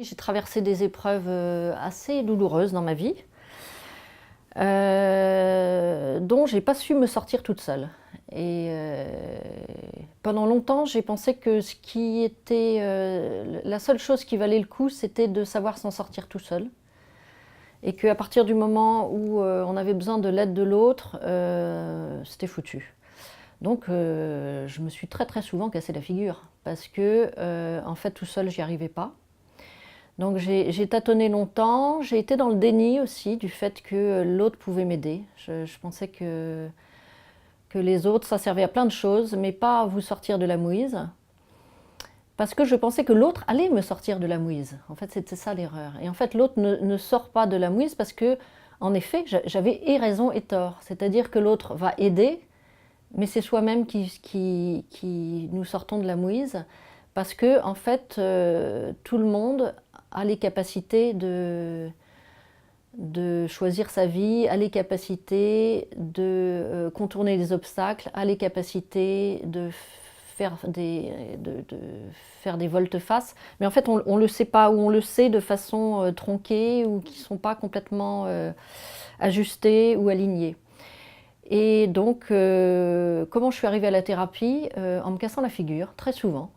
J'ai traversé des épreuves assez douloureuses dans ma vie, dont j'ai pas su me sortir toute seule. Et pendant longtemps, j'ai pensé que ce qui était la seule chose qui valait le coup, c'était de savoir s'en sortir tout seul. Et qu'à partir du moment où on avait besoin de l'aide de l'autre, c'était foutu. Donc je me suis très souvent cassé la figure parce que en fait tout seul j'y arrivais pas. Donc j'ai tâtonné longtemps, j'ai été dans le déni aussi du fait que l'autre pouvait m'aider. Je pensais que les autres, ça servait à plein de choses, mais pas à vous sortir de la mouise. Parce que je pensais que l'autre allait me sortir de la mouise. En fait, c'était ça l'erreur. Et en fait, l'autre ne sort pas de la mouise parce que, en effet, j'avais et raison et tort. C'est-à-dire que l'autre va aider, mais c'est soi-même qui nous sortons de la mouise. Parce que, en fait, tout le monde a les capacités de choisir sa vie, a les capacités de contourner les obstacles, a les capacités de faire des volte-face. Mais en fait, on ne le sait pas, ou on le sait de façon tronquée, ou qui ne sont pas complètement ajustées ou alignées. Et donc, comment je suis arrivée à la thérapie? En me cassant la figure, très souvent.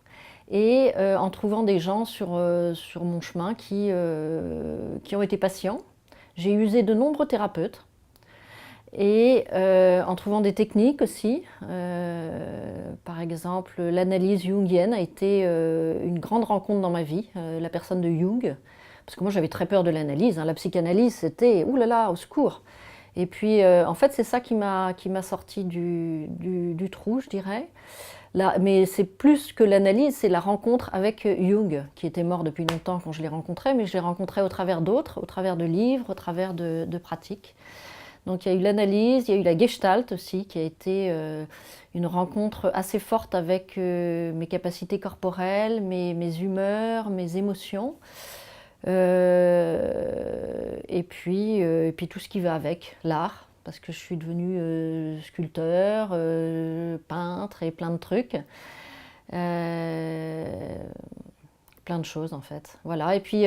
Et en trouvant des gens sur mon chemin qui ont été patients. J'ai usé de nombreux thérapeutes et en trouvant des techniques aussi. Par exemple, l'analyse jungienne a été une grande rencontre dans ma vie, la personne de Jung. Parce que moi j'avais très peur de l'analyse, hein. La psychanalyse c'était « ouh là là, au secours !» Et puis en fait c'est ça qui m'a sorti du trou, je dirais. Là, mais c'est plus que l'analyse, c'est la rencontre avec Jung, qui était mort depuis longtemps quand je l'ai rencontré, mais je l'ai rencontré au travers d'autres, au travers de livres, au travers de pratiques. Donc il y a eu l'analyse, il y a eu la Gestalt aussi, qui a été une rencontre assez forte avec mes capacités corporelles, mes humeurs, mes émotions. Et puis tout ce qui va avec, l'art. Parce que je suis devenue sculpteur, peintre et plein de trucs. Plein de choses en fait. Voilà. Et puis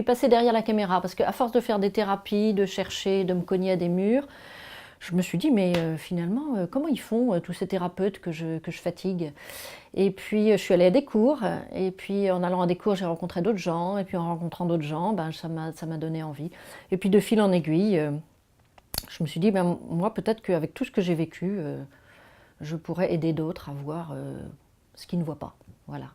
passer derrière la caméra, parce qu'à force de faire des thérapies, de chercher, de me cogner à des murs, je me suis dit, mais finalement, comment ils font tous ces thérapeutes que je fatigue? Et puis je suis allée à des cours, et puis en allant à des cours, j'ai rencontré d'autres gens, et puis en rencontrant d'autres gens, ben, ça m'a donné envie. Et puis de fil en aiguille, je me suis dit, ben, moi peut-être qu'avec tout ce que j'ai vécu, je pourrais aider d'autres à voir ce qu'ils ne voient pas. Voilà.